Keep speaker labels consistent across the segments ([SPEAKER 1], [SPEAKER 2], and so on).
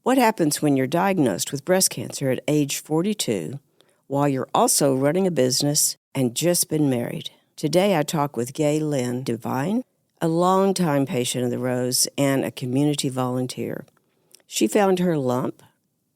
[SPEAKER 1] What happens when you're diagnosed with breast cancer at age 42 while you're also running a business and just been married? Today I talk with Gaylyn Devine, a longtime patient of the Rose and a community volunteer. She found her lump,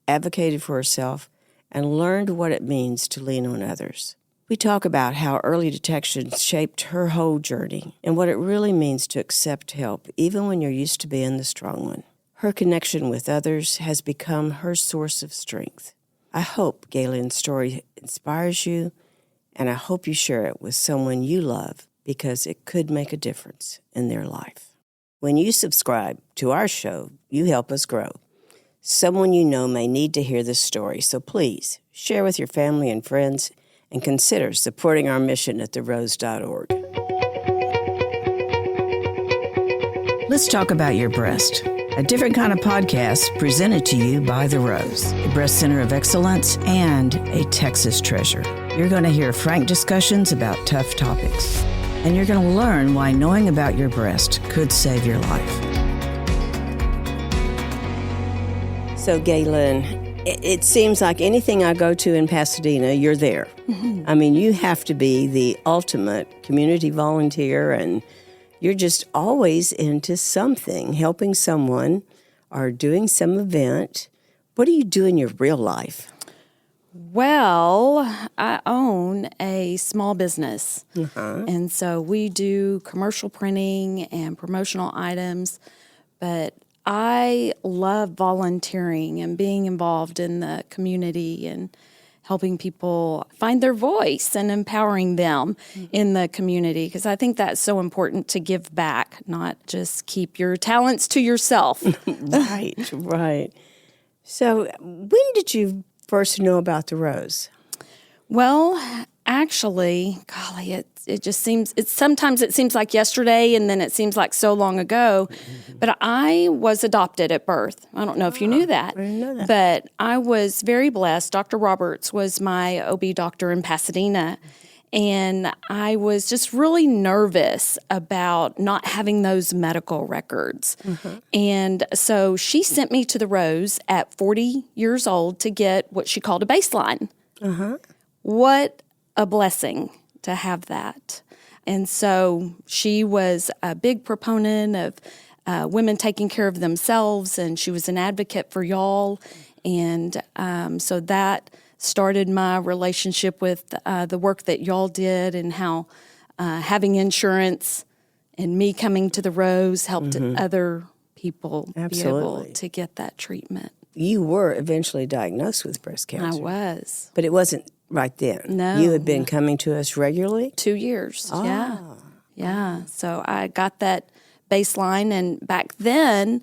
[SPEAKER 1] advocated for herself, and learned what it means to lean on others. We talk about how early detection shaped her whole journey and what it really means to accept help even when you're used to being the strong one. Her connection with others has become her source of strength. I hope Gaylyn's story inspires you, and I hope you share it with someone you love because it could make a difference in their life. When you subscribe to our show, you help us grow. Someone you know may need to hear this story, so please share with your family and friends and consider supporting our mission at therose.org. Let's talk about your breast. A different kind of podcast presented to you by The Rose, a breast center of excellence and a Texas treasure. You're going to hear frank discussions about tough topics, and you're going to learn why knowing about your breast could save your life. So, Gaylyn, it seems like anything I go to in Pasadena, you're there. Mm-hmm. I mean, you have to be the ultimate community volunteer, and you're just always into something, helping someone or doing some event. What do you do in your real life?
[SPEAKER 2] Well, I own a small business, and so we do commercial printing and promotional items, but I love volunteering and being involved in the community and helping people find their voice and empowering them in the community, because I think that's so important to give back, not just keep your talents to yourself.
[SPEAKER 1] Right. So when did you first know about the Rose?
[SPEAKER 2] Well, actually, golly, it just seems, sometimes it seems like yesterday and then it seems like so long ago, but I was adopted at birth. I don't know if you knew that.
[SPEAKER 1] I didn't know that.
[SPEAKER 2] But I was very blessed. Dr. Roberts was my OB doctor in Pasadena, and I was just really nervous about not having those medical records. And so she sent me to the Rose at 40 years old to get what she called a baseline. What a blessing to have that. And so she was a big proponent of women taking care of themselves, and she was an advocate for y'all. And so that started my relationship with the work that y'all did, and how having insurance and me coming to the Rose helped other people be able to get that treatment.
[SPEAKER 1] You were eventually diagnosed with breast cancer.
[SPEAKER 2] I was.
[SPEAKER 1] But it wasn't right then.
[SPEAKER 2] No.
[SPEAKER 1] You had been coming to us regularly?
[SPEAKER 2] 2 years, yeah. So I got that baseline, and back then,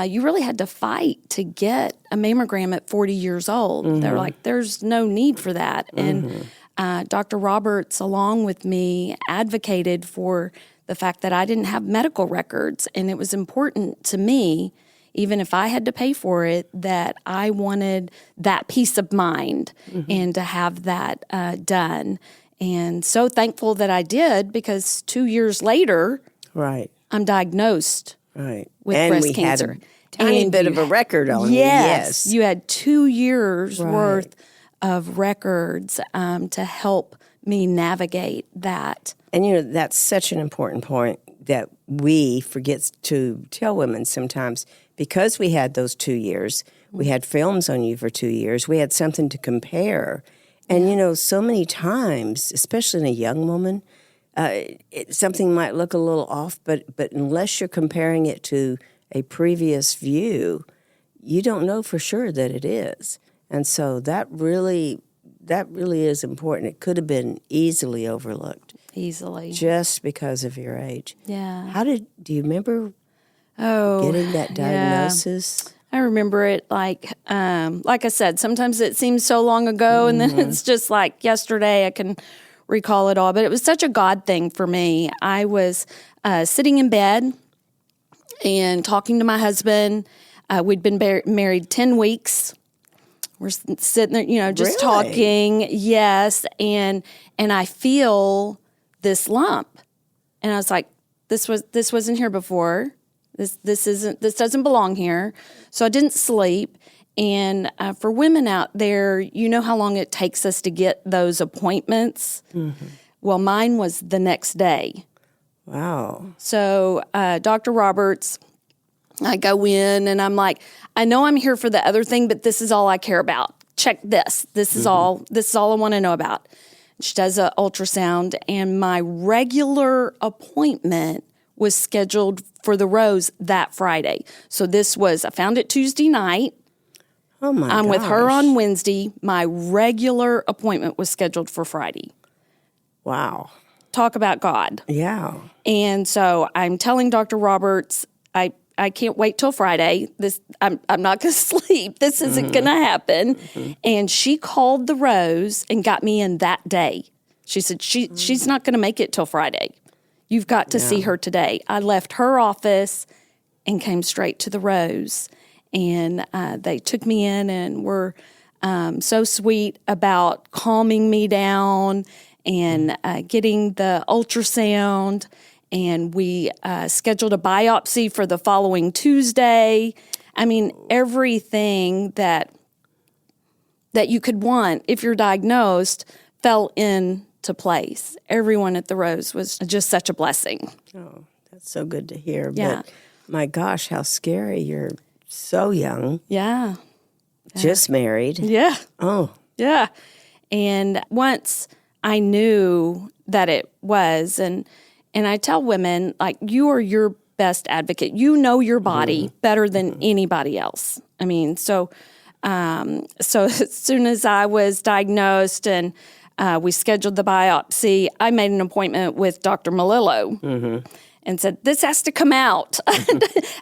[SPEAKER 2] you really had to fight to get a mammogram at 40 years old. They're like, there's no need for that. And Dr. Roberts, along with me, advocated for the fact that I didn't have medical records, and it was important to me, even if I had to pay for it, that I wanted that peace of mind and to have that done. And so thankful that I did, because 2 years later, I'm diagnosed with breast cancer.
[SPEAKER 1] And we had a tiny bit of a record on you.
[SPEAKER 2] Yes. You had 2 years worth of records to help me navigate that.
[SPEAKER 1] And, that's such an important point that we forget to tell women sometimes. Because we had those 2 years, we had films on you for 2 years, we had something to compare. And, so many times, especially in a young woman, something might look a little off, but unless you're comparing it to a previous view, you don't know for sure that it is. And so that really is important. It could have been easily overlooked.
[SPEAKER 2] Easily.
[SPEAKER 1] Just because of your age.
[SPEAKER 2] Yeah.
[SPEAKER 1] Do you remember getting that diagnosis?
[SPEAKER 2] Yeah. I remember it like I said, sometimes it seems so long ago, and then it's just like yesterday. I can recall it all, but it was such a God thing for me. I was sitting in bed and talking to my husband. We'd been married 10 weeks. We're sitting there, just talking. Yes. And I feel this lump. And I was like, this wasn't here before. This doesn't belong here. So I didn't sleep. And for women out there, you know how long it takes us to get those appointments? Mm-hmm. Well, mine was the next day.
[SPEAKER 1] Wow.
[SPEAKER 2] So Dr. Roberts, I go in and I'm like, I know I'm here for the other thing, but this is all I care about. Check this. This is all I want to know about. She does an ultrasound, and my regular appointment was scheduled for the Rose that Friday. So I found it Tuesday night.
[SPEAKER 1] Oh, my
[SPEAKER 2] I'm
[SPEAKER 1] gosh.
[SPEAKER 2] with her on Wednesday. My regular appointment was scheduled for Friday.
[SPEAKER 1] Wow.
[SPEAKER 2] Talk about God.
[SPEAKER 1] Yeah.
[SPEAKER 2] And so I'm telling Dr. Roberts, I can't wait till Friday. I'm not going to sleep. This isn't going to happen. Mm-hmm. And she called the Rose and got me in that day. She said, she's not going to make it till Friday. You've got to see her today. I left her office and came straight to the Rose. And they took me in and were so sweet about calming me down and getting the ultrasound. And we scheduled a biopsy for the following Tuesday. I mean, everything that you could want if you're diagnosed fell into place. Everyone at the Rose was just such a blessing.
[SPEAKER 1] Oh, that's so good to hear.
[SPEAKER 2] Yeah.
[SPEAKER 1] But my gosh, how scary. You're so young.
[SPEAKER 2] Yeah.
[SPEAKER 1] Just married.
[SPEAKER 2] Yeah.
[SPEAKER 1] Oh.
[SPEAKER 2] Yeah. And once I knew that it was, and I tell women, like, you are your best advocate. You know your body better than anybody else. I mean, so as soon as I was diagnosed and we scheduled the biopsy, I made an appointment with Dr. Malillo and said, this has to come out.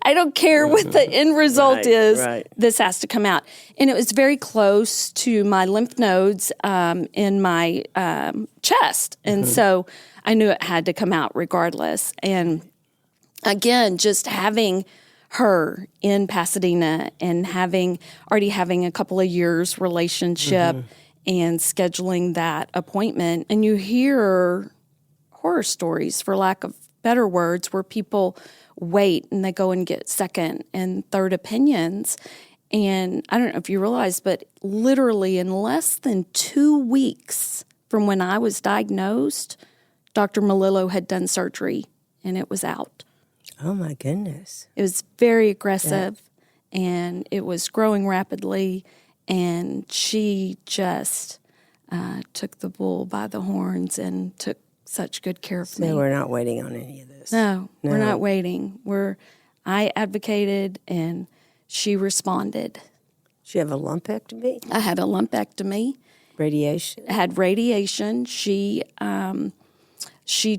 [SPEAKER 2] I don't care what the end result is. Right. This has to come out. And it was very close to my lymph nodes in my chest. And so I knew it had to come out regardless. And again, just having her in Pasadena and already having a couple of years relationship and scheduling that appointment. And you hear horror stories, for lack of better words, where people wait and they go and get second and third opinions. And I don't know if you realize, but literally in less than 2 weeks from when I was diagnosed, Dr. Malillo had done surgery and it was out.
[SPEAKER 1] Oh, my goodness.
[SPEAKER 2] It was very aggressive and it was growing rapidly. And she just took the bull by the horns and took such good care of me.
[SPEAKER 1] So we're not waiting on any of this.
[SPEAKER 2] No, we're not waiting. I advocated and she responded.
[SPEAKER 1] Did you have a lumpectomy?
[SPEAKER 2] I had a lumpectomy.
[SPEAKER 1] Radiation?
[SPEAKER 2] I had radiation. She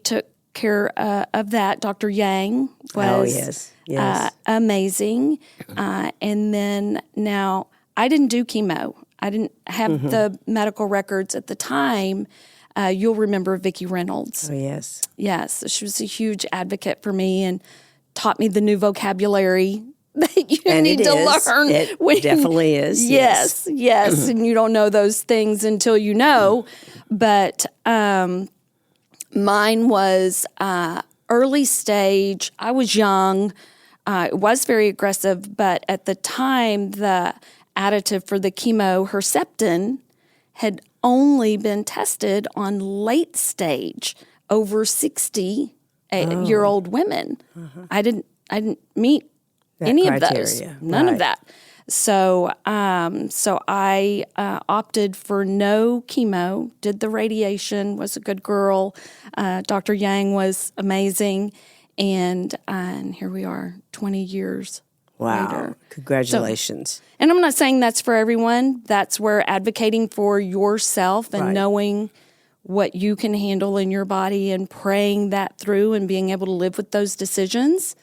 [SPEAKER 2] took care of that. Dr. Yang was amazing. And then now I didn't do chemo. I didn't have the medical records at the time. You'll remember Vicki Reynolds.
[SPEAKER 1] Oh, yes.
[SPEAKER 2] Yes. She was a huge advocate for me and taught me the new vocabulary that you need to learn.
[SPEAKER 1] It definitely is.
[SPEAKER 2] Yes. And you don't know those things until you know. But mine was early stage. I was young. It was very aggressive. But at the time, the additive for the chemo, Herceptin, had only been tested on late stage over 60-year-old women. I didn't meet any of those. None of that. So I opted for no chemo, did the radiation, was a good girl. Dr. Yang was amazing. And here we are 20 years later.
[SPEAKER 1] Congratulations.
[SPEAKER 2] And I'm not saying that's for everyone. That's where advocating for yourself and knowing what you can handle in your body and praying that through and being able to live with those decisions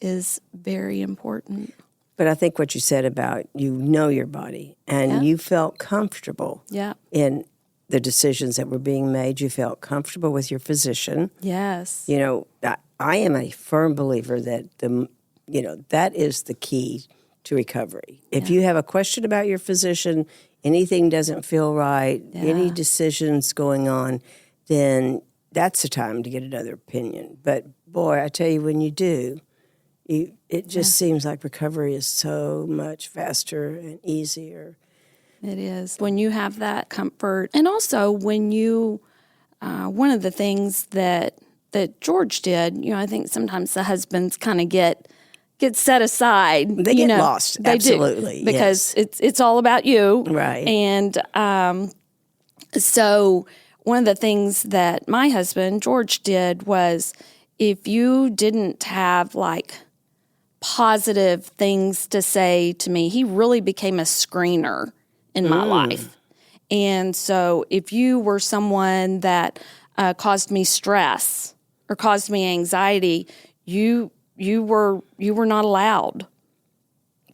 [SPEAKER 2] is very important.
[SPEAKER 1] But I think what you said about you know your body and you felt comfortable in the decisions that were being made. You felt comfortable with your physician.
[SPEAKER 2] Yes.
[SPEAKER 1] You know, I am a firm believer that that is the key to recovery. If you have a question about your physician, anything doesn't feel right, any decisions going on, then that's the time to get another opinion. But boy, I tell you, when you do, It just seems like recovery is so much faster and easier.
[SPEAKER 2] It is. When you have that comfort, and also when you, one of the things that George did, I think sometimes the husbands kind of get set aside.
[SPEAKER 1] They get lost.
[SPEAKER 2] They
[SPEAKER 1] Absolutely.
[SPEAKER 2] do, because it's all about you.
[SPEAKER 1] Right.
[SPEAKER 2] And so one of the things that my husband, George, did was if you didn't have positive things to say to me, he really became a screener in my life. And so if you were someone that caused me stress or caused me anxiety, you were not allowed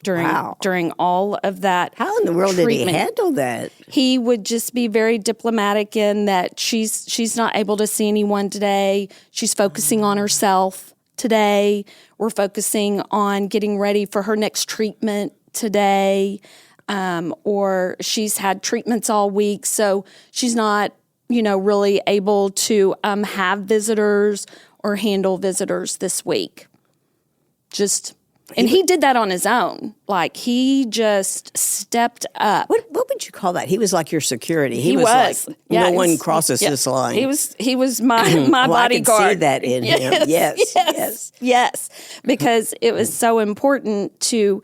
[SPEAKER 2] during all of that.
[SPEAKER 1] How in the world
[SPEAKER 2] treatment.
[SPEAKER 1] did he handle that?
[SPEAKER 2] He would just be very diplomatic in that she's not able to see anyone today. She's focusing on herself today. We're focusing on getting ready for her next treatment today. Or she's had treatments all week, so she's not, really able to have visitors or handle visitors this week. And he did that on his own. He just stepped up.
[SPEAKER 1] What would you call that? He was like your security.
[SPEAKER 2] He was.
[SPEAKER 1] No one crosses this line.
[SPEAKER 2] He was my bodyguard.
[SPEAKER 1] I could see that in him.
[SPEAKER 2] Yes. Because it was so important to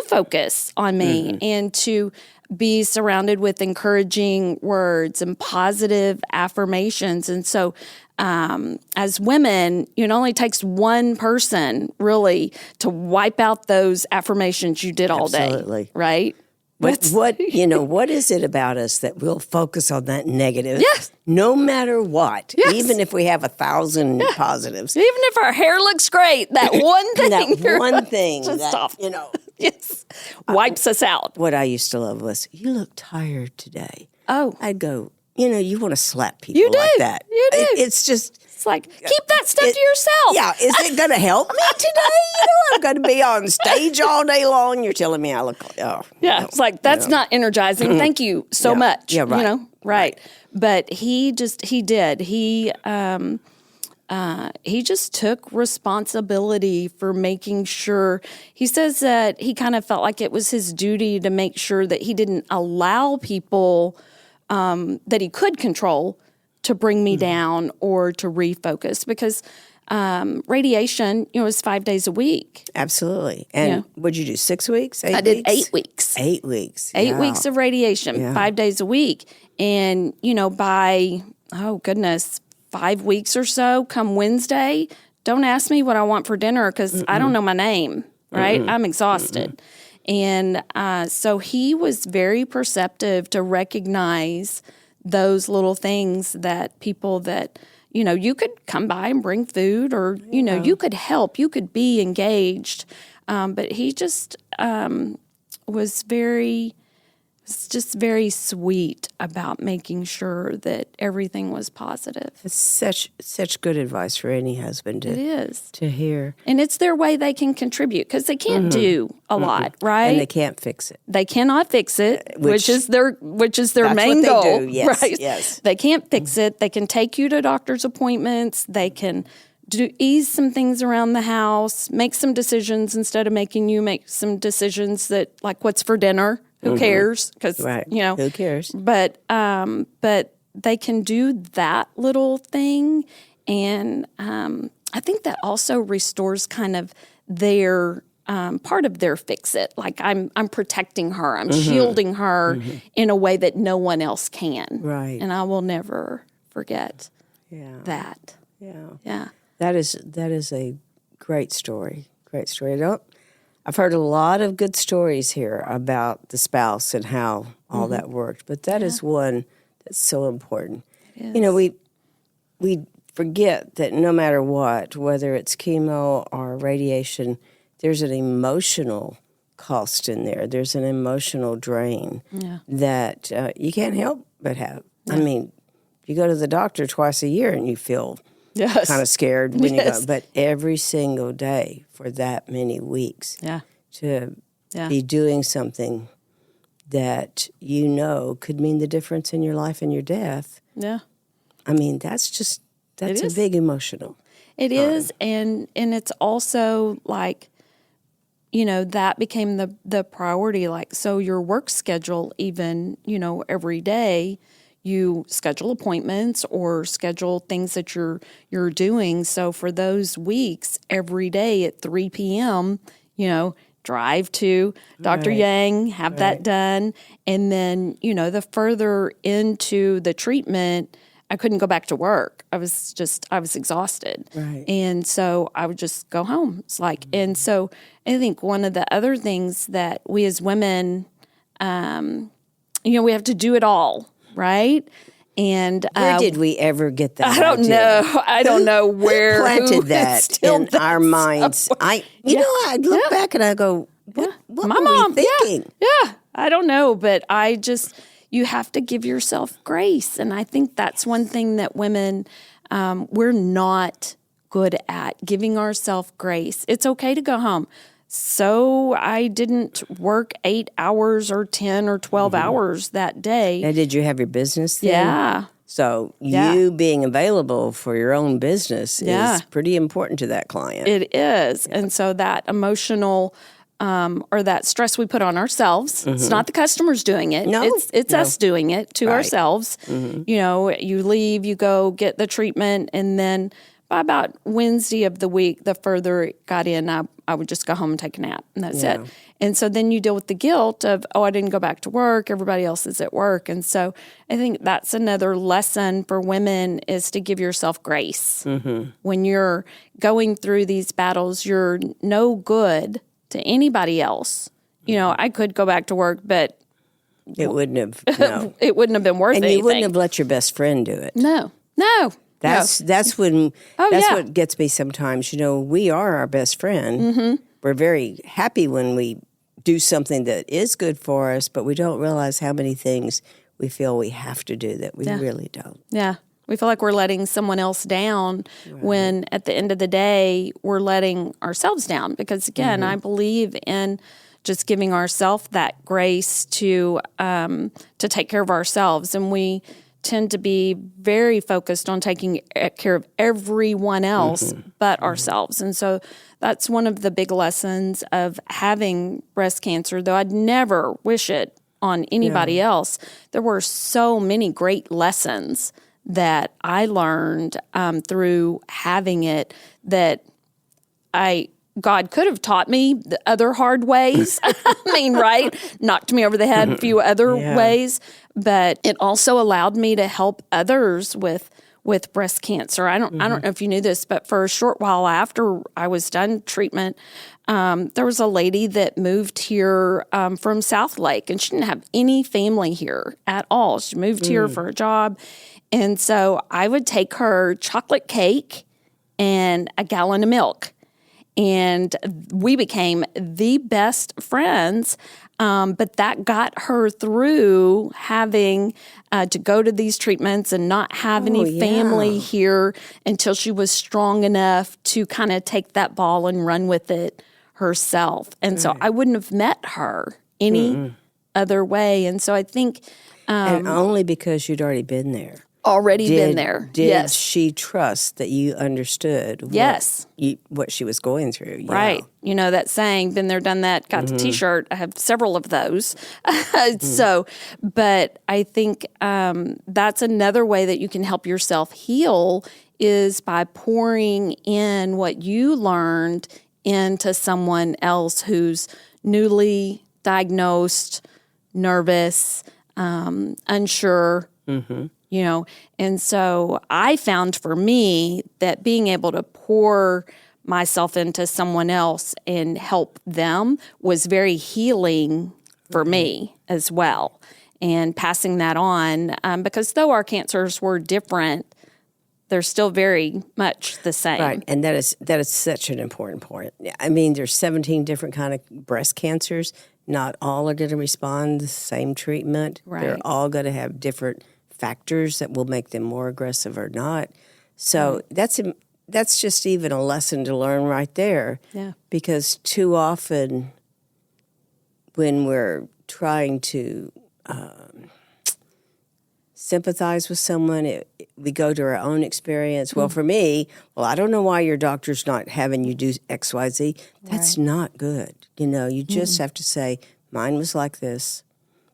[SPEAKER 2] focus on me and to be surrounded with encouraging words and positive affirmations. And so as women, it only takes one person really to wipe out those affirmations you did all day, right?
[SPEAKER 1] What is it about us that we'll focus on that negative?
[SPEAKER 2] Yes.
[SPEAKER 1] No matter what,
[SPEAKER 2] yes.
[SPEAKER 1] Even if we have 1,000 positives.
[SPEAKER 2] Even if our hair looks great, that one thing. Yes. Wipes us out.
[SPEAKER 1] What I used to love was, you look tired today.
[SPEAKER 2] Oh.
[SPEAKER 1] I'd go, you want to slap people like that.
[SPEAKER 2] You do.
[SPEAKER 1] It's just...
[SPEAKER 2] It's like, keep that stuff to yourself.
[SPEAKER 1] Yeah, is it going to help me today? I'm going to be on stage all day long. You're telling me I look like,
[SPEAKER 2] it's like, that's not energizing. Thank you so much.
[SPEAKER 1] Yeah, right.
[SPEAKER 2] Right. But he did. He just took responsibility for making sure. He says that he kind of felt like it was his duty to make sure that he didn't allow people that he could control to bring me down or to refocus, because radiation, is 5 days a week.
[SPEAKER 1] Absolutely. And what'd you do, 6 weeks, 8 weeks?
[SPEAKER 2] I did 8 weeks.
[SPEAKER 1] 8 weeks.
[SPEAKER 2] 8 weeks of radiation, 5 days a week. And, by, 5 weeks or so, come Wednesday, don't ask me what I want for dinner because I don't know my name, right? I'm exhausted. And so he was very perceptive to recognize those little things that people that, you could come by and bring food or, you could help, you could be engaged. But he just was very sweet about making sure that everything was positive.
[SPEAKER 1] It's such good advice for any husband to hear.
[SPEAKER 2] And it's their way they can contribute, because they can't do a lot, right?
[SPEAKER 1] And they can't fix it.
[SPEAKER 2] They cannot fix it, which is their main
[SPEAKER 1] goal.
[SPEAKER 2] They
[SPEAKER 1] do. Yes,
[SPEAKER 2] right?
[SPEAKER 1] Yes.
[SPEAKER 2] They can't fix it. They can take you to doctor's appointments. They can ease some things around the house, make some decisions instead of making you make some decisions that, like, what's for dinner? Who cares? Because
[SPEAKER 1] who cares?
[SPEAKER 2] But they can do that little thing, and I think that also restores kind of their part of their fix it. Like, I'm protecting her, I'm shielding her in a way that no one else can.
[SPEAKER 1] Right.
[SPEAKER 2] And I will never forget that.
[SPEAKER 1] Yeah. That is a great story. Great story. I've heard a lot of good stories here about the spouse and how all that worked, but that is one that's so important. We forget that no matter what, whether it's chemo or radiation, there's an emotional cost in there. There's an emotional drain that you can't help but have. I mean, you go to the doctor twice a year and you feel kind of scared when you go, but every single day for that many weeks to be doing something that could mean the difference in your life and your death. Yeah. I mean, that's a big emotional.
[SPEAKER 2] It is, and it's also like that became the priority. Like, so your work schedule, even, every day, you schedule appointments or schedule things that you're doing. So for those weeks, every day at 3 p.m., drive to Dr.
[SPEAKER 1] Right.
[SPEAKER 2] Yang, have that done. And then, the further into the treatment, I couldn't go back to work. I was exhausted.
[SPEAKER 1] Right.
[SPEAKER 2] And so I would just go home. It's like, and so I think one of the other things that we as women, we have to do it all, right? And
[SPEAKER 1] Where did we ever get that?
[SPEAKER 2] I don't
[SPEAKER 1] idea?
[SPEAKER 2] know. I don't know where
[SPEAKER 1] Planted that in our minds. I look back and I go, what
[SPEAKER 2] my
[SPEAKER 1] were
[SPEAKER 2] mom,
[SPEAKER 1] we thinking?
[SPEAKER 2] Yeah, I don't know, but you have to give yourself grace. And I think that's one thing that women, we're not good at, giving ourselves grace. It's okay to go home. So I didn't work 8 hours or 10 or 12 hours that day.
[SPEAKER 1] Now, did you have your business then?
[SPEAKER 2] Yeah.
[SPEAKER 1] So you being available for your own business is pretty important to that client.
[SPEAKER 2] It is. And so that emotional or that stress we put on ourselves, it's not the customers doing it.
[SPEAKER 1] No.
[SPEAKER 2] It's us doing it to
[SPEAKER 1] Right.
[SPEAKER 2] ourselves. You leave, you go get the treatment, and then by about Wednesday of the week, the further it got in, I would just go home and take a nap, and that's it. And so then you deal with the guilt of, I didn't go back to work. Everybody else is at work. And so I think that's another lesson for women, is to give yourself grace. When you're going through these battles, you're no good to anybody else. I could go back to work, but
[SPEAKER 1] It wouldn't have, no.
[SPEAKER 2] it wouldn't have been worth
[SPEAKER 1] And
[SPEAKER 2] anything.
[SPEAKER 1] you wouldn't have let your best friend do it.
[SPEAKER 2] No.
[SPEAKER 1] That's when, what gets me sometimes. We are our best friend. We're very happy when we do something that is good for us, but we don't realize how many things we feel we have to do that we really don't.
[SPEAKER 2] Yeah. We feel like we're letting someone else down when at the end of the day, we're letting ourselves down. Because again, I believe in just giving ourselves that grace to take care of ourselves. And we tend to be very focused on taking care of everyone else but ourselves. And so that's one of the big lessons of having breast cancer, though I'd never wish it on anybody else. There were so many great lessons that I learned through having it that God could have taught me the other hard ways. I mean, right? Knocked me over the head a few other ways. But it also allowed me to help others with breast cancer. I don't know if you knew this, but for a short while after I was done treatment, there was a lady that moved here from South Lake, and she didn't have any family here at all. She moved here for a job. And so I would take her chocolate cake and a gallon of milk. And we became the best friends, but that got her through having to go to these treatments and not have any family here until she was strong enough to kind of take that ball and run with it herself. And so I wouldn't have met her any other way. And so I think...
[SPEAKER 1] and only because you'd already been there.
[SPEAKER 2] Been there.
[SPEAKER 1] Did she trust that you understood what she was going through?
[SPEAKER 2] Right. That saying, been there, done that, got the T-shirt. I have several of those. But I think that's another way that you can help yourself heal, is by pouring in what you learned into someone else who's newly diagnosed, nervous, unsure, and so I found for me that being able to pour myself into someone else and help them was very healing for me as well. And passing that on, because though our cancers were different, they're still very much the same.
[SPEAKER 1] Right, and that is such an important point. I mean, there's 17 different kind of breast cancers. Not all are going to respond to the same treatment.
[SPEAKER 2] Right.
[SPEAKER 1] They're all going to have different factors that will make them more aggressive or not. So that's just even a lesson to learn right there.
[SPEAKER 2] Yeah.
[SPEAKER 1] Because too often when we're trying to sympathize with someone. We go to our own experience. Well, for me, I don't know why your doctor's not having you do X, Y, Z. That's not good. You just have to say, mine was like this,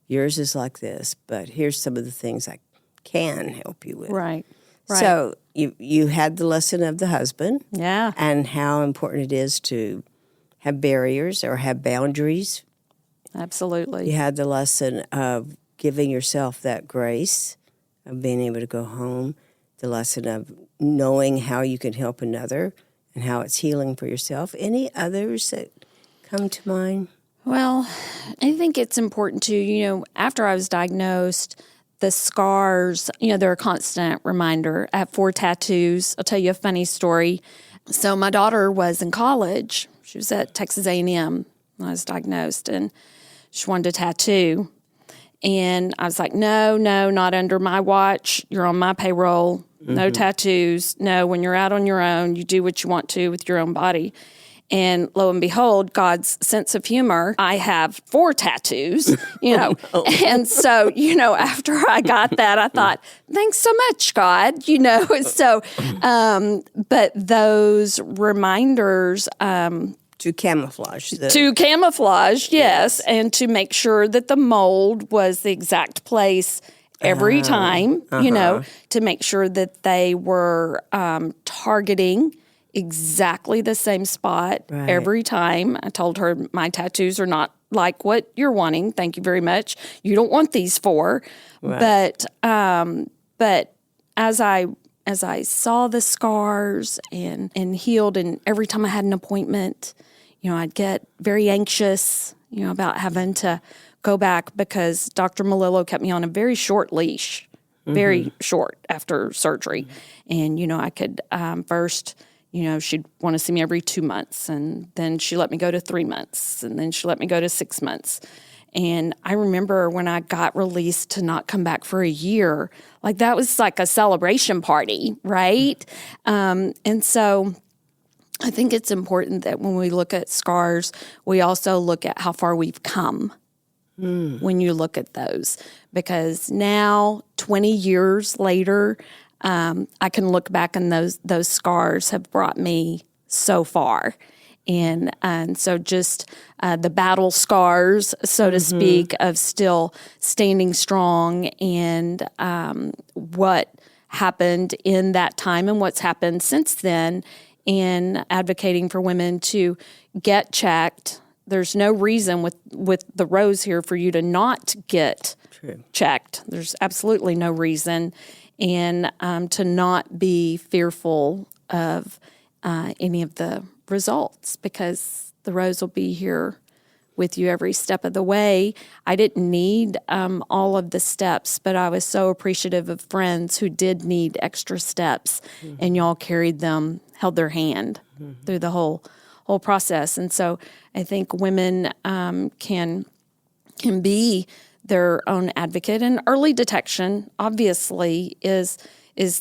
[SPEAKER 1] yours is like this, but here's some of the things I can help you with.
[SPEAKER 2] Right.
[SPEAKER 1] So you had the lesson of the husband.
[SPEAKER 2] Yeah.
[SPEAKER 1] And how important it is to have barriers or have boundaries.
[SPEAKER 2] Absolutely.
[SPEAKER 1] You had the lesson of giving yourself that grace, of being able to go home, the lesson of knowing how you can help another and how it's healing for yourself. Any others that come to mind?
[SPEAKER 2] Well, I think it's important to, after I was diagnosed, the scars, they're a constant reminder. I have 4 tattoos. I'll tell you a funny story. So my daughter was in college. She was at Texas A&M when I was diagnosed, and she wanted a tattoo. And I was like, no, not under my watch. You're on my payroll. No tattoos. No, when you're out on your own, you do what you want to with your own body. And lo and behold, God's sense of humor, I have 4 tattoos, And so, after I got that, I thought, thanks so much, God, So, but those reminders...
[SPEAKER 1] To camouflage.
[SPEAKER 2] Yes, and to make sure that the mold was the exact place every time, to make sure that they were targeting exactly the same spot every time. I told her my tattoos are not like what you're wanting. Thank you very much. You don't want these 4. Right. But as I saw the scars and healed, and every time I had an appointment, I'd get very anxious, about having to go back because Dr. Melillo kept me on a very short leash, very short after surgery. And, I could first... she'd want to see me every 2 months, and then she let me go to 3 months, and then she let me go to 6 months. And I remember when I got released to not come back for a year, like that was like a celebration party, right? And so I think it's important that when we look at scars, we also look at how far we've come when you look at those. Because now, 20 years later, I can look back and those scars have brought me so far. And so just the battle scars, so to speak, of still standing strong and what happened in that time and what's happened since then in advocating for women to get checked. There's no reason with the rose here for you to not get checked. There's absolutely no reason. And to not be fearful of any of the results, because the rose will be here with you every step of the way. I didn't need all of the steps, but I was so appreciative of friends who did need extra steps, and y'all carried them, held their hand through the whole process. And so I think women can be their own advocate, and early detection obviously is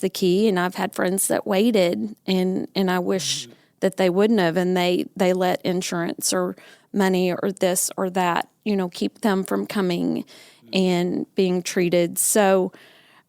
[SPEAKER 2] the key. And I've had friends that waited, and I wish that they wouldn't have, and they let insurance or money or this or that, keep them from coming and being treated. So,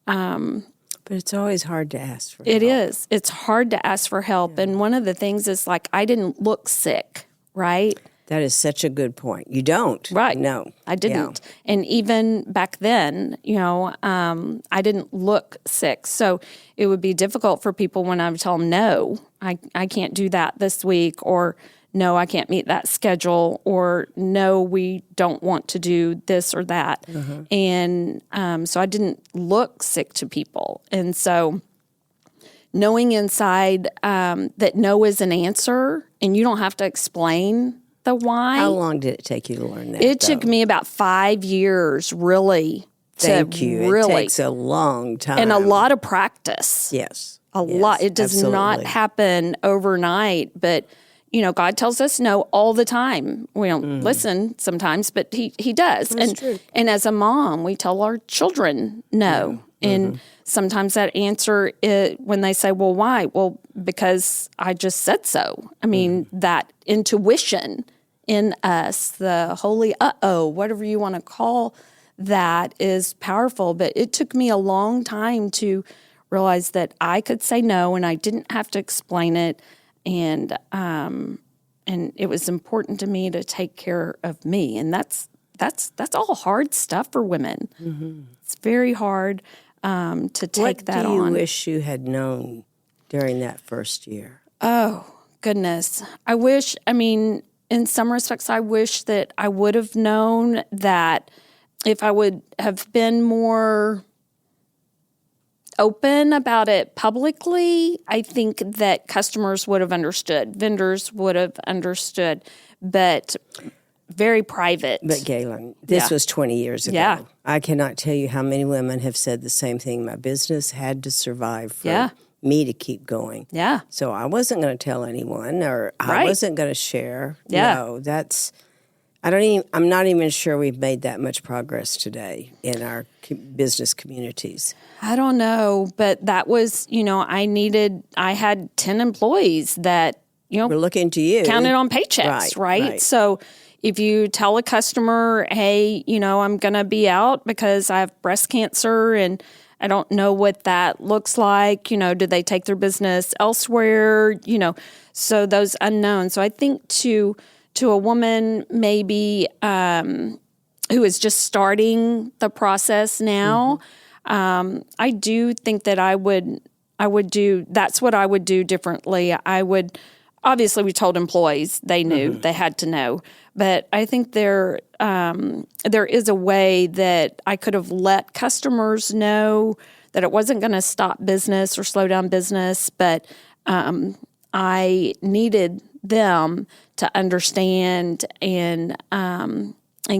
[SPEAKER 1] but it's always hard to ask for help.
[SPEAKER 2] It is. It's hard to ask for help. Yeah. And one of the things is like, I didn't look sick, right?
[SPEAKER 1] That is such a good point. You don't.
[SPEAKER 2] Right.
[SPEAKER 1] No.
[SPEAKER 2] I didn't. Yeah. And even back then, I didn't look sick. So it would be difficult for people when I would tell them, no, I can't do that this week, or no, I can't meet that schedule, or no, we don't want to do this or that. And so I didn't look sick to people. And so knowing inside that no is an answer, and you don't have to explain the why.
[SPEAKER 1] How long did it take you to learn that?
[SPEAKER 2] It took me about 5 years, really.
[SPEAKER 1] Thank you. It takes a long time.
[SPEAKER 2] And a lot of practice.
[SPEAKER 1] Yes.
[SPEAKER 2] A lot. It does not happen overnight, but, God tells us no all the time. We don't listen sometimes, but he does.
[SPEAKER 1] That's true.
[SPEAKER 2] And as a mom, we tell our children no. And sometimes that answer is when they say, well, why? Well, because I just said so. I mean, that intuition in us, the holy whatever you want to call that is powerful. But it took me a long time to realize that I could say no and I didn't have to explain it. And it was important to me to take care of me. And that's all hard stuff for women. Mm-hmm. It's very hard to take that on.
[SPEAKER 1] What do you wish you had known during that first year?
[SPEAKER 2] Oh, goodness. In some respects, I wish that I would have known that if I would have been more open about it publicly, I think that customers would have understood, vendors would have understood, but very private.
[SPEAKER 1] But Gaylyn, this was 20 years ago.
[SPEAKER 2] Yeah.
[SPEAKER 1] I cannot tell you how many women have said the same thing. My business had to survive for me to keep going.
[SPEAKER 2] Yeah.
[SPEAKER 1] So I wasn't going to tell anyone, or I wasn't going to share.
[SPEAKER 2] Yeah.
[SPEAKER 1] No, I'm not even sure we've made that much progress today in our business communities.
[SPEAKER 2] I don't know, but that was, I had 10 employees that,
[SPEAKER 1] we're looking to you.
[SPEAKER 2] Counted on paychecks, right? So if you tell a customer, hey, I'm going to be out because I have breast cancer and I don't know what that looks like. Do they take their business elsewhere? So those unknowns. So I think to a woman maybe who is just starting the process now, I do think that I would do, that's what I would do differently. Obviously we told employees, they knew, they had to know. But I think there is a way that I could have let customers know that it wasn't going to stop business or slow down business, but I needed them to understand and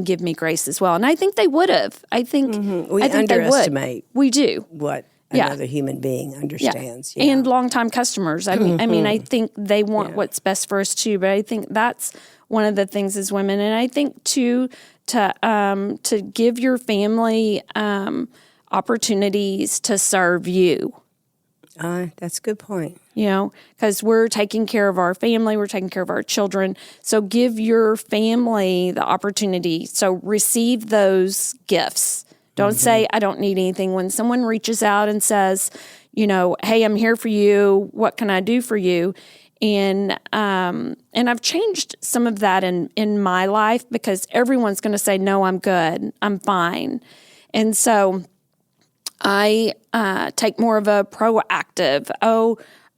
[SPEAKER 2] give me grace as well. And I think they would have. I think
[SPEAKER 1] we underestimate.
[SPEAKER 2] We do.
[SPEAKER 1] What another human being understands.
[SPEAKER 2] Yeah. And longtime customers. I mean, I think they want what's best for us too. But I think that's one of the things as women. And I think too to give your family opportunities to serve you.
[SPEAKER 1] That's a good point.
[SPEAKER 2] Because we're taking care of our family, we're taking care of our children. So give your family the opportunity. So receive those gifts. Don't say, I don't need anything. When someone reaches out and says, hey, I'm here for you. What can I do for you? And I've changed some of that in my life because everyone's going to say, no, I'm good. I'm fine. And so I take more of a proactive,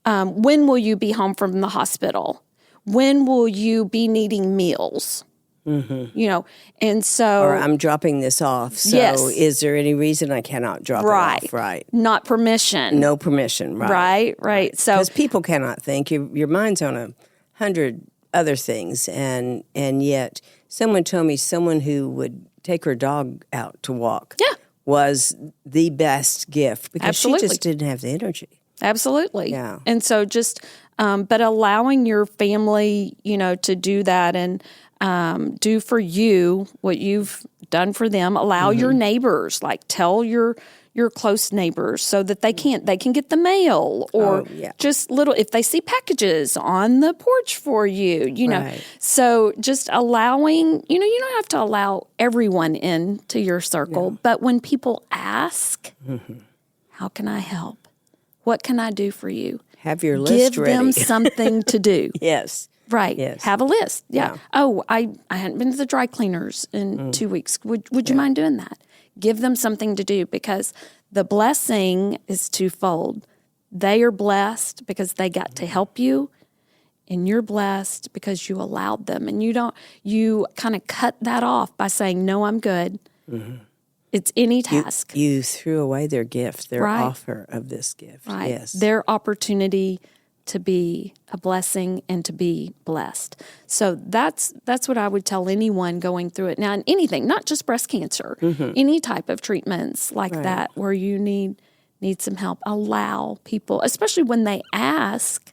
[SPEAKER 2] when will you be home from the hospital? When will you be needing meals? And so...
[SPEAKER 1] Or I'm dropping this off, so is there any reason I cannot drop it off? Right.
[SPEAKER 2] Not permission.
[SPEAKER 1] No permission, right.
[SPEAKER 2] Right. So
[SPEAKER 1] because people cannot think. Your mind's on 100 other things, and yet someone told me someone who would take her dog out to walk was the best gift because she just didn't have the energy.
[SPEAKER 2] Absolutely.
[SPEAKER 1] Yeah.
[SPEAKER 2] And so just, but allowing your family, to do that and do for you what you've done for them. Allow your neighbors, tell your close neighbors so that they can get the mail or just little, if they see packages on the porch for you,
[SPEAKER 1] Right.
[SPEAKER 2] So just allowing, you don't have to allow everyone into your circle, but when people ask, how can I help? What can I do for you?
[SPEAKER 1] Have your list
[SPEAKER 2] Give
[SPEAKER 1] ready.
[SPEAKER 2] them something to do.
[SPEAKER 1] Yes.
[SPEAKER 2] Right.
[SPEAKER 1] Yes.
[SPEAKER 2] Have a list. Yeah. Oh, I hadn't been to the dry cleaners in 2 weeks. Would you mind doing that? Give them something to do because the blessing is twofold. They are blessed because they got to help you, and you're blessed because you allowed them. And you kind of cut that off by saying, no, I'm good. It's any task.
[SPEAKER 1] You threw away their gift, their offer of this gift.
[SPEAKER 2] Right.
[SPEAKER 1] Yes.
[SPEAKER 2] Their opportunity to be a blessing and to be blessed. So that's what I would tell anyone going through it now. And anything, not just breast cancer, any type of treatments like that where you need some help. Allow people, especially when they ask,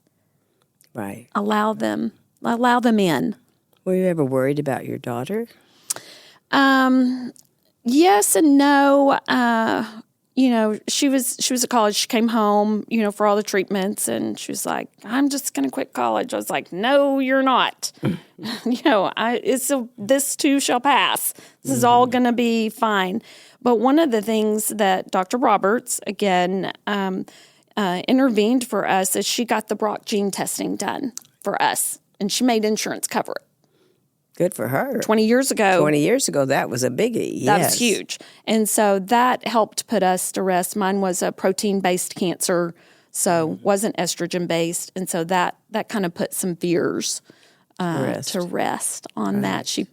[SPEAKER 2] allow them in.
[SPEAKER 1] Were you ever worried about your daughter?
[SPEAKER 2] Yes and no. she was at college. She came home, for all the treatments, and she was like, "I'm just going to quit college." I was like, "No, you're not. This too shall pass. This is all going to be fine." But one of the things that Dr. Roberts, again, intervened for us is she got the Brock gene testing done for us, and she made insurance cover it.
[SPEAKER 1] Good for her.
[SPEAKER 2] 20 years ago.
[SPEAKER 1] 20 years ago, that was a biggie.
[SPEAKER 2] That
[SPEAKER 1] yes.
[SPEAKER 2] was huge. And so that helped put us to rest. Mine was a protein-based cancer, so wasn't estrogen-based. And so that kind of put some fears to rest on that. She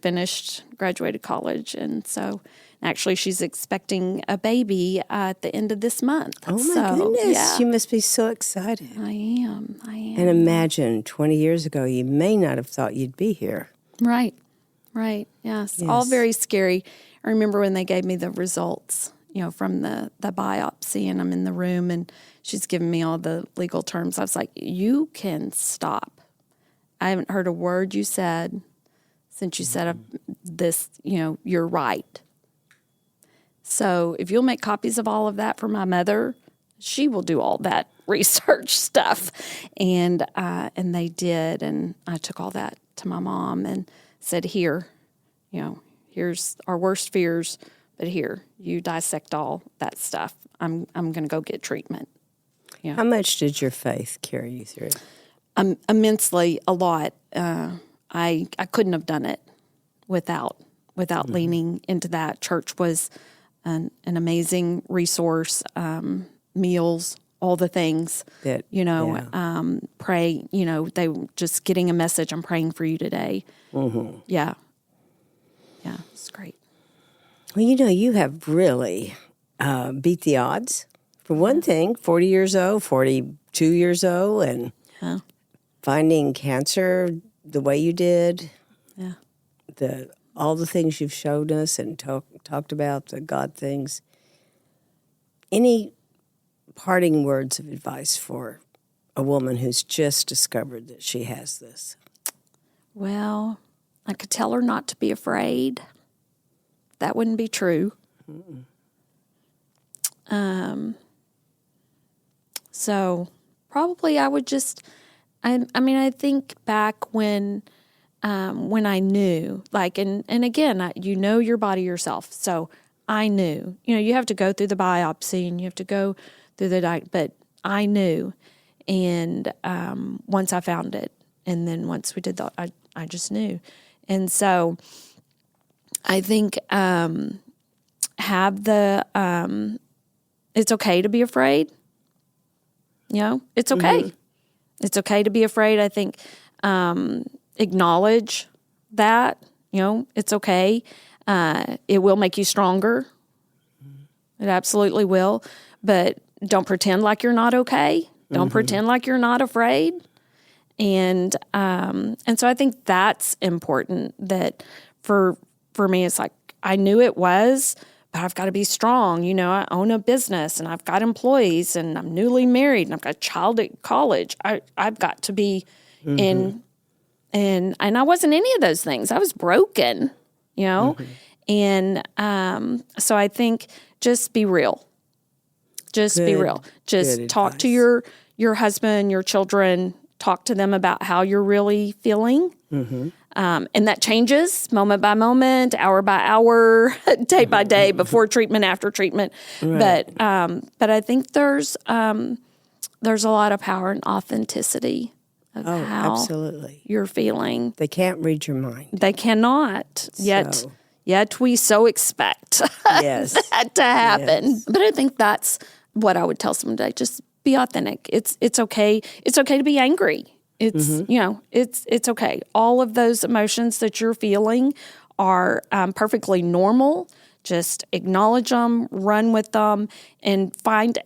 [SPEAKER 2] graduated college, and so actually she's expecting a baby at the end of this month.
[SPEAKER 1] Oh, my goodness. Yeah. You must be so excited.
[SPEAKER 2] I am.
[SPEAKER 1] And imagine 20 years ago, you may not have thought you'd be here.
[SPEAKER 2] Right. Yes. All very scary. I remember when they gave me the results, from the biopsy, and I'm in the room, and she's giving me all the legal terms. I was like, "You can stop. I haven't heard a word you said since you said this, you're right. So if you'll make copies of all of that for my mother, she will do all that research stuff." And they did, and I took all that to my mom and said, "Here, here's our worst fears, but here, you dissect all that stuff. I'm going to go get treatment." Yeah.
[SPEAKER 1] How much did your faith carry you through?
[SPEAKER 2] Immensely, a lot. I couldn't have done it without leaning into that. Church was an amazing resource, meals, all the things that, pray, they just getting a message, "I'm praying for you today." Mm-hmm. Yeah, it's great.
[SPEAKER 1] Well, you have really beat the odds. For one thing, 40 years old, 42 years old, and finding cancer the way you did.
[SPEAKER 2] Yeah.
[SPEAKER 1] All the things you've showed us and talked about, the God things. Any parting words of advice for a woman who's just discovered that she has this?
[SPEAKER 2] Well, I could tell her not to be afraid. That wouldn't be true. So probably I would just, I think back when I knew, and again, your body yourself. So I knew, you have to go through the biopsy and you have to go through the diet, but I knew. And once I found it, and then once we did that, I just knew. And so I think have the, it's okay to be afraid. It's okay. Mm-hmm. It's okay to be afraid. I think acknowledge that, it's okay. It will make you stronger. It absolutely will. But don't pretend like you're not okay. Don't pretend like you're not afraid. And so I think that's important, that for me, it's like, I knew it was, but I've got to be strong. I own a business and I've got employees and I'm newly married and I've got a child at college. I've got to be in, and I wasn't any of those things. I was broken, and so I think just be real. Just be real. Just talk to your husband, your children, talk to them about how you're really feeling. Mm-hmm. And that changes moment by moment, hour by hour, day by day, before treatment, after treatment. Right. But I think there's a lot of power in authenticity of how absolutely. You're feeling.
[SPEAKER 1] They can't read your mind.
[SPEAKER 2] They cannot. Yet we so expect that to happen. Yes. But I think that's what I would tell someone today. Just be authentic. It's okay. It's okay to be angry. It's it's okay. All of those emotions that you're feeling are perfectly normal. Just acknowledge them, run with them, and find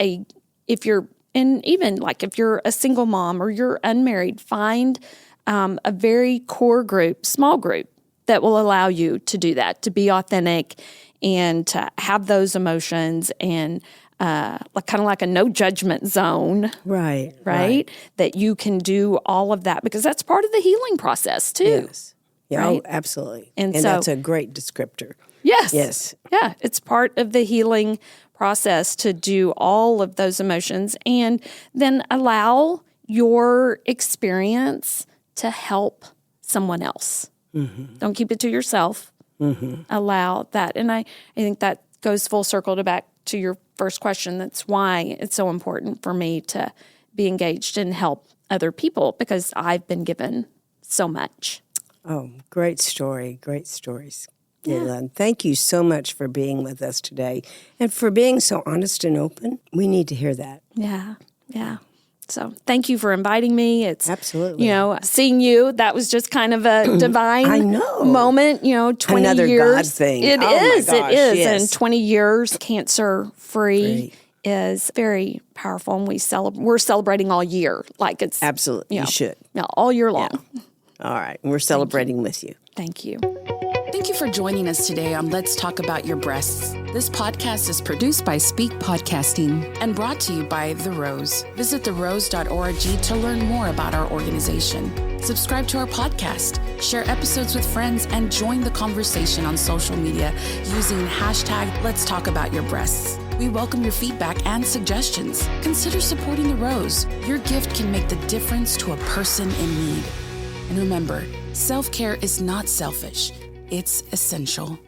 [SPEAKER 2] if you're a single mom or you're unmarried, find a very core group, small group that will allow you to do that, to be authentic and to have those emotions, and kind of like a no judgment zone. Right. That you can do all of that, because that's part of the healing process too.
[SPEAKER 1] Yes. Yeah,
[SPEAKER 2] right?
[SPEAKER 1] absolutely. And so, that's a great descriptor.
[SPEAKER 2] Yes.
[SPEAKER 1] Yes.
[SPEAKER 2] Yeah. It's part of the healing process to do all of those emotions and then allow your experience to help someone else. Mm-hmm. Don't keep it to yourself. Mm-hmm. Allow that. And I think that goes full circle back to your first question. That's why it's so important for me to be engaged and help other people, because I've been given so much.
[SPEAKER 1] Oh, great story. Great stories. Gaylyn, thank you so much for being with us today and for being so honest and open. We need to hear that.
[SPEAKER 2] Yeah. Yeah. So thank you for inviting me. It's
[SPEAKER 1] absolutely,
[SPEAKER 2] seeing you, that was just kind of a divine moment, 20
[SPEAKER 1] Another
[SPEAKER 2] years.
[SPEAKER 1] God thing.
[SPEAKER 2] It is.
[SPEAKER 1] Yes.
[SPEAKER 2] And 20 years cancer-free is very powerful. And we're celebrating all year. Like it's
[SPEAKER 1] absolutely, you should.
[SPEAKER 2] All year long.
[SPEAKER 1] Yeah. All right. We're celebrating with you.
[SPEAKER 2] Thank you.
[SPEAKER 3] Thank you for joining us today on Let's Talk About Your Breasts. This podcast is produced by Speak Podcasting and brought to you by The Rose. Visit therose.org to learn more about our organization. Subscribe to our podcast, share episodes with friends, and join the conversation on social media using hashtag Let's Talk About Your Breasts. We welcome your feedback and suggestions. Consider supporting The Rose. Your gift can make the difference to a person in need. And remember, self-care is not selfish. It's essential.